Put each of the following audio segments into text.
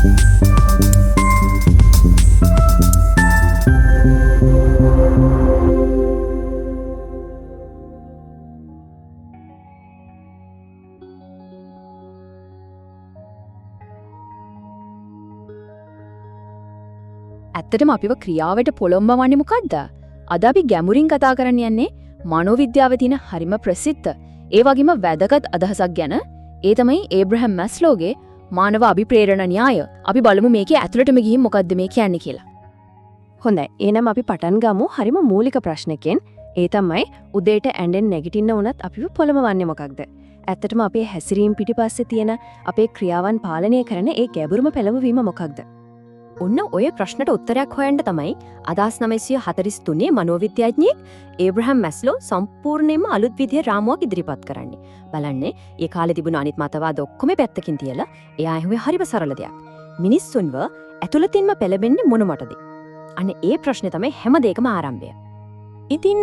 ඇත්තටම අපිව ක්‍රියාවට පොළොම්බවන්නේ මොකද්ද? අද අපි ගැඹුරින් කතා කරන්න යන්නේ මනෝවිද්‍යාවේ තියෙන හරිම ප්‍රසිද්ධ ඒ වගේම වැදගත් අදහසක් ගැන. ඒ තමයි ඒබ්‍රහම් මැස්ලෝගේ මානව අභිප්‍රේරණ න්‍යාය. අපි බලමු මේකේ ඇතුළටම ගිහින් මොකද්ද මේ කියන්නේ කියලා. හොඳයි. එහෙනම් අපි පටන් ගමු හරිම මූලික ප්‍රශ්නකින්. ඒ තමයි උදේට ඇඬෙන් නැගිටින්න උනත් අපිව පොළඹවන්නේ මොකක්ද? ඇත්තටම අපේ හැසිරීම පිටිපස්සේ තියෙන අපේ ක්‍රියාවන් පාලනය කරන ඒ ගැඹුරුම පෙළඹවීම මොකක්ද? ඔන්න ඔය ප්‍රශ්නට උත්තරයක් හොයන්න තමයි 1943 මනෝවිද්‍යාඥයෙක් ඒබ්‍රහම් මැස්ලෝ සම්පූර්ණයෙන්ම අලුත් විදිහේ රාමුවක් ඉදිරිපත් කරන්නේ. බලන්නේ ඒ කාලේ තිබුණ අනිත් මතවාද ඔක්කොම පැත්තකින් තියලා එයා ඇහුවේ හරිම සරල දෙයක්. මිනිස්සුන්ව ඇතුළතින්ම පෙළඹෙන්නේ මොන මටද? අනේ ඒ ප්‍රශ්නේ තමයි හැම දෙයකම ආරම්භය. ඉතින්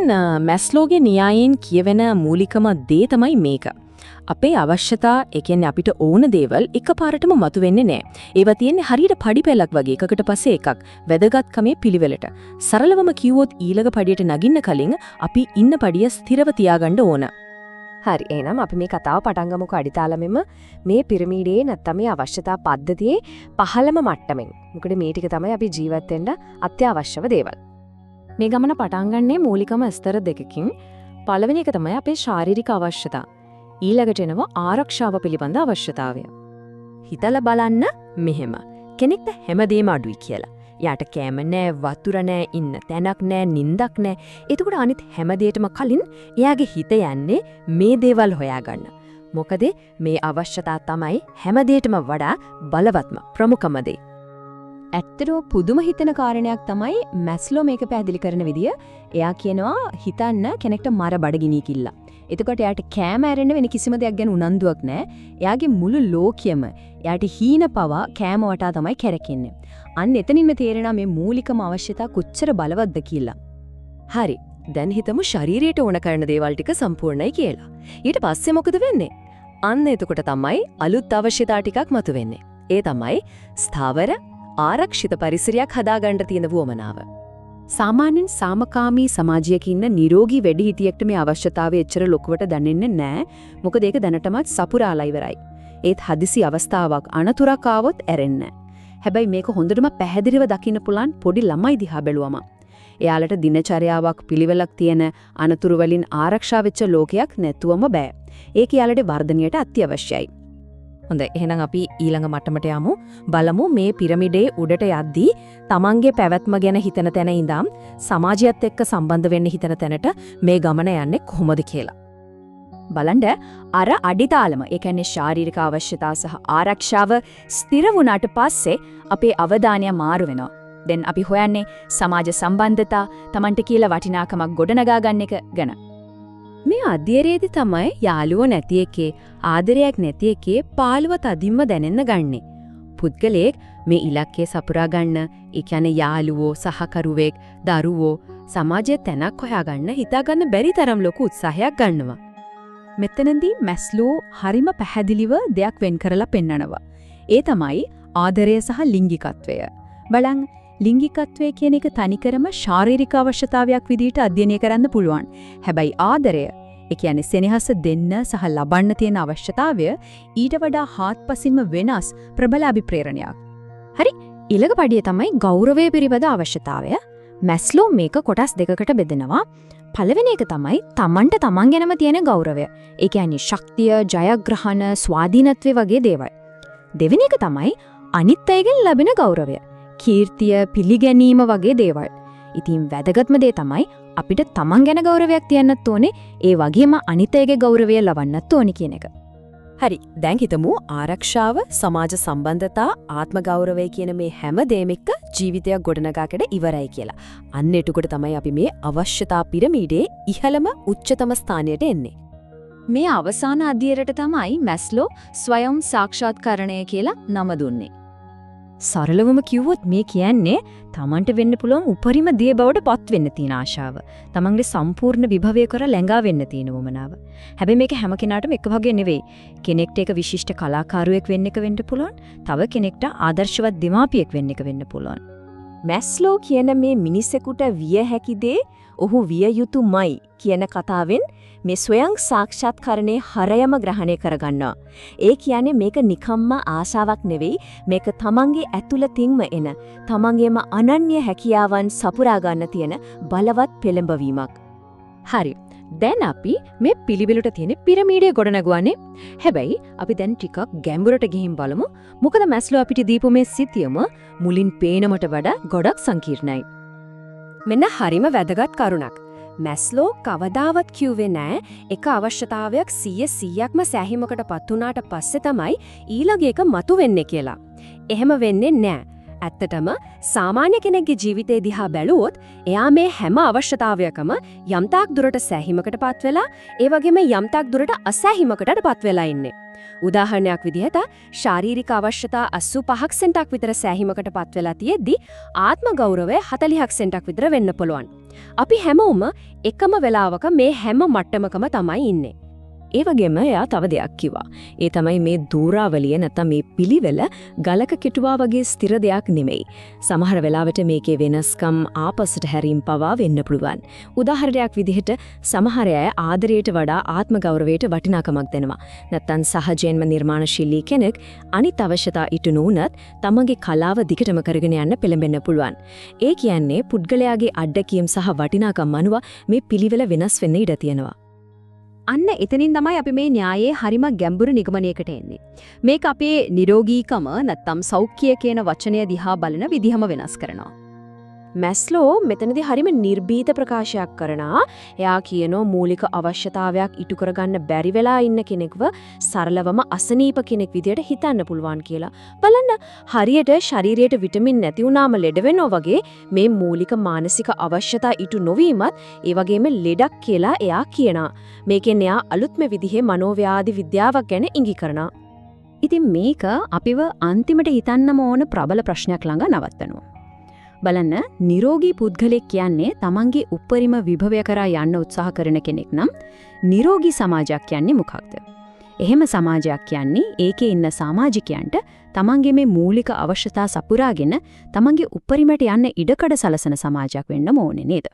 මැස්ලෝගේ න්‍යායයෙන් කියවෙන මූලිකම දේ තමයි මේක. අපේ අවශ්‍යතා, ඒ කියන්නේ අපිට ඕන දේවල් එකපාරටම මතුවෙන්නේ නැහැ. ඒවා තියෙන්නේ හරියට පඩිපෙළක් වගේ එකකට පස්සේ එකක්. වැදගත්කමේ පිළිවෙලට. සරලවම කිව්වොත් ඊළඟ පඩියට නගින්න කලින් අපි ඉන්න පඩිය ස්ථිරව තියාගන්න ඕන. හරි. එහෙනම් අපි මේ කතාව පටන් ගමුකෝ අඩිතාලමෙම මේ පිරමීඩයේ නැත්තම් මේ අවශ්‍යතා පද්ධතියේ පහළම මට්ටමින්. මොකද මේ ටික තමයි අපි ජීවත් වෙන්න අත්‍යවශ්‍යව දේවල්. මේ ගමන පටන් ගන්නේ මූලිකම ස්තර දෙකකින්. පළවෙනි එක තමයි අපේ ශාරීරික අවශ්‍යතා. ඊළඟට එනවා ආරක්ෂාව පිළිබඳ අවශ්‍යතාවය. හිතලා බලන්න මෙහෙම. කෙනෙක්ට හැමදේම අඩුයි කියලා. යාට කෑම නෑ, වතුර නෑ, ඉන්න තැනක් නෑ, නිින්දක් නෑ. එතකොට අනිත් හැමදේටම කලින් එයාගේ හිත යන්නේ මේ දේවල් හොයාගන්න. මොකද මේ අවශ්‍යතා තමයි හැමදේටම වඩා බලවත්ම ප්‍රමුඛම දේ. ඇත්තටම පුදුම හිතන කාරණයක් තමයි මැස්ලෝ මේක පැහැදිලි කරන විදිය. එයා කියනවා හිතන්න කෙනෙක්ට මර බඩගිනි කිල්ල. එතකොට එයාට කෑම ඇරෙන්න වෙන කිසිම දෙයක් ගැන උනන්දුවක් නැහැ. එයාගේ මුළු ලෝකයම එයාට හීන පවා කෑම වටා තමයි කැරකෙන්නේ. අන්න එතනින්ම තේරෙනවා මේ මූලිකම අවශ්‍යතා කොච්චර බලවත්ද කියලා. හරි. දැන් හිතමු ශරීරයට ඕන කරන දේවල් ටික සම්පූර්ණයි කියලා. ඊට පස්සේ මොකද වෙන්නේ? අන්න එතකොට තමයි අලුත් අවශ්‍යතා ටිකක් මතුවෙන්නේ. ඒ තමයි ස්ථාවර ආරක්ෂිත පරිසරයක් හදාගන්න තියෙන වුවමනාව. සාමාන්‍යයෙන් සාමකාමී සමාජයක ඉන්න නිරෝගී වැඩිහිටියෙක්ට මේ අවශ්‍යතාවය එච්චර ලොකුවට දැනෙන්නේ නැහැ. මොකද ඒක දැනටමත් සපුරාලා ඉවරයි. ඒත් හදිසි අවස්ථාවක් අනතුරක් ආවොත් ඇරෙන්නේ. හැබැයි මේක හොඳටම පැහැදිලිව දකින්න පුළුවන් පොඩි ළමයි දිහා බැලුවම. එයාලට දිනචර්යාවක් පිළිවෙලක් තියෙන අනතුරු වලින් ආරක්ෂා වෙච්ච ලෝකයක් නැතුවම බෑ. ඒක යාලට වර්ධනයට අත්‍යවශ්‍යයි. හොඳයි. එහෙනම් අපි ඊළඟ මට්ටමට යමු. බලමු මේ පිරමිඩේ උඩට යද්දී තමන්ගේ පැවැත්ම ගැන හිතන තැන ඉඳන් සමාජයත් එක්ක සම්බන්ධ වෙන්න හිතන තැනට මේ ගමන යන්නේ කොහොමද කියලා. බලන්න අර අඩිතාලම, ඒ කියන්නේ ශාරීරික අවශ්‍යතා සහ ආරක්ෂාව ස්ථිර වුණාට පස්සේ අපේ අවධානය මාරු වෙනවා. දැන් අපි හොයන්නේ සමාජ සම්බන්ධතා, තමන්ට කියලා වටිනාකමක් ගොඩනගා ගන්න එක ගැන. මේ අධ්‍යයනයේදී තමයි යාළුවෝ නැති එකේ, ආදරයක් නැති එකේ පාළුව තදින්ම දැනෙන්න ගන්නෙ. පුද්ගලයෙක් මේ ඉලක්කය සපුරා ගන්න, ඒ කියන්නේ යාළුවෝ, සහකරුවෙක්, දරුවෝ, සමාජයේ තැනක් හොයාගන්න හිතාගන්න බැරි තරම් ලොකු උත්සාහයක් ගන්නවා. මෙතනදී මැස්ලෝ හරිම පැහැදිලිව දෙයක් වෙන් කරලා පෙන්නනවා. ඒ තමයි ආදරය සහ ලිංගිකත්වය. බලන්න ලිංගිකත්වය කියන එක තනිකරම ශාරීරික අවශ්‍යතාවයක් විදිහට අධ්‍යයනය කරන්න පුළුවන්. හැබැයි ආදරය, ඒ කියන්නේ සෙනෙහස දෙන්න සහ ලබන්න තියෙන අවශ්‍යතාවය ඊට වඩා හාත්පසින්ම වෙනස් ප්‍රබල අභිප්‍රේරණයක්. හරි, ඊළඟ පඩිය තමයි ගෞරවය පිළිබඳ අවශ්‍යතාවය. මැස්ලෝ මේක කොටස් දෙකකට බෙදනවා. පළවෙනි එක තමයි තමන්ට තමන් ගැනම තියෙන ගෞරවය. ඒ කියන්නේ ශක්තිය, ජයග්‍රහණ, ස්වාධීනත්වය වගේ දේවල්. දෙවෙනි එක තමයි අනිත් අයගෙන් ලැබෙන ගෞරවය. කීර්තිය, පිළිගැනීම වගේ දේවල්. ඉතින් වැදගත්ම දේ තමයි අපිට තමන් ගැන ගෞරවයක් තියන්නත් ඕනේ, ඒ වගේම අනිත් අයගේ ගෞරවය ලබන්නත් ඕනේ කියන එක. හරි. දැන් හිතමු ආරක්ෂාව, සමාජ සම්බන්ධතා, ආත්ම ගෞරවය කියන මේ හැම දෙයක්ම එක්ක ජීවිතයක් ගොඩනගාකට ඉවරයි කියලා. අන්න එතකොට තමයි අපි මේ අවශ්‍යතා පිරමීඩේ ඉහළම උච්චතම ස්ථානයට එන්නේ. මේ අවසාන අධ්‍යයනයට තමයි මැස්ලෝ ස්වයං සාක්ෂාත්කරණය කියලා නම දුන්නේ. සරලවම කිව්වොත් මේ කියන්නේ තමන්ට වෙන්න පුළුවන් උපරිම දේ බවට පත් වෙන්න තියෙන ආශාව. තමන්ගේ සම්පූර්ණ විභවය කර ලැඟා වෙන්න තියෙන වමනාව. හැබැයි මේක හැම කෙනාටම එක වගේ නෙවෙයි. කෙනෙක්ට එක විශිෂ්ට කලාකාරුවෙක් වෙන්න එක වෙන්න පුළුවන්. තව කෙනෙක්ට ආදර්ශවත් දෙමාපියෙක් වෙන්න එක වෙන්න පුළුවන්. මැස්ලෝ කියන මේ මිනිසෙකුට විය හැකි දේ ඔහු විය යුතුමයි කියන කතාවෙන් මේ ස්වයං සාක්ෂාත්කරණේ හරයම ග්‍රහණය කරගන්නවා. ඒ කියන්නේ මේක නිකම්ම ආශාවක් නෙවෙයි, මේක තමන්ගේ ඇතුළතින්ම එන, තමන්ගේම අනන්‍ය හැකියාවන් සපුරා ගන්න තියෙන බලවත් පෙළඹවීමක්. හරි. දැන් අපි මේ පිළිවෙලට තියෙන පිරමීඩය ගොඩනගුවානේ. හැබැයි අපි දැන් ටිකක් ගැඹුරට ගිහින් බලමු. මොකද මැස්ලෝ අපිට දීපු මේ සිතියම මුලින් පේනමට වඩා ගොඩක් සංකීර්ණයි. මෙන්න හරිම වැදගත් කරුණක්. මැස්ලෝ කවදාවත් කිව්වේ නෑ එක අවශ්‍යතාවයක් 100%ක්ම සෑහීමකටපත් වුණාට පස්සේ තමයි ඊළඟ එක මතුවෙන්නේ කියලා. එහෙම වෙන්නේ නෑ. ඇත්තටම සාමාන්‍ය කෙනෙක්ගේ ජීවිතේ දිහා බැලුවොත් එයා මේ හැම අවශ්‍යතාවයකම යම්තාක් දුරට සෑහීමකටපත් වෙලා ඒ වගේම යම්තාක් දුරට අසෑහීමකටපත් වෙලා ඉන්නේ. උදාහරණයක් විදිහට ශාරීරික අවශ්‍යතා 85ක් සෙන්ටක් විතර සෑහීමකටපත් වෙලා තියෙද්දි ආත්ම ගෞරවය 40ක් සෙන්ටක් විතර වෙන්න පුළුවන්. අපි හැමෝම එකම වෙලාවක මේ හැම මට්ටමකම තමයි ඉන්නේ. ඒ වගේම එයා තව දෙයක් කිව්වා. ඒ තමයි මේ දූරාවලිය නැත්නම් මේ පිළිවෙල ගලක කෙටුවා වගේ ස්ථිර දෙයක් නෙමෙයි. සමහර වෙලාවට මේකේ වෙනස්කම් ආපසට හැරීම් පවා වෙන්න පුළුවන්. උදාහරණයක් විදිහට සමහර අය ආදරයට වඩා ආත්ම ගෞරවයට වටිනාකමක් දෙනවා. නැත්නම් සහජයෙන්ම නිර්මාණශීලී කෙනෙක් අනිත් අවශ්‍යතා ඉටු නොවුනත් තමන්ගේ කලාව දිගටම කරගෙන යන්න පෙළඹෙන්න පුළුවන්. ඒ කියන්නේ පුද්ගලයාගේ අත්දැකීම් සහ වටිනාකම් අනුව මේ පිළිවෙල වෙනස් වෙන්න ඉඩ තියෙනවා. අන්න එතනින් තමයි අපි මේ න්‍යායයේ හරිම ගැඹුරු නිගමනයකට එන්නේ. මේක අපේ නිරෝගීකම නැත්තම් සෞඛ්‍ය කියන වචනය දිහා බලන විදිහම වෙනස් කරනවා. මැස්ලෝ මෙතනදී හරිම නිර්භීත ප්‍රකාශයක් කරනවා. එයා කියනෝ මූලික අවශ්‍යතාවයක් ඉටු කරගන්න බැරි වෙලා ඉන්න කෙනෙක්ව සරලවම අසනීප කෙනෙක් විදියට හිතන්න පුළුවන් කියලා. බලන්න හරියට ශරීරයට විටමින් නැති වුණාම ලෙඩ වෙනවා වගේ මේ මූලික මානසික අවශ්‍යතා ඉටු නොවීමත් ඒ වගේම ලෙඩක් කියලා එයා කියනවා. මේකෙන් එයා අලුත්ම විදිහේ මනෝව්‍යාධි විද්‍යාවක් ගැන ඉඟි කරනවා. ඉතින් මේක අපිව අන්තිමට හිතන්නම ඕන ප්‍රබල ප්‍රශ්නයක් ළඟ නවත්තනවා. බලන්න නිරෝගී පුද්ගලෙක් කියන්නේ තමන්ගේ උපරිම විභවය කරා යන්න උත්සාහ කරන කෙනෙක් නම් නිරෝගී සමාජයක් කියන්නේ මොකක්ද? එහෙම සමාජයක් කියන්නේ ඒකේ ඉන්න සමාජිකයන්ට තමන්ගේ මේ මූලික අවශ්‍යතා සපුරාගෙන තමන්ගේ උපරිමට යන්න ඉඩකඩ සලසන සමාජයක් වෙන්න ඕනේ නේද?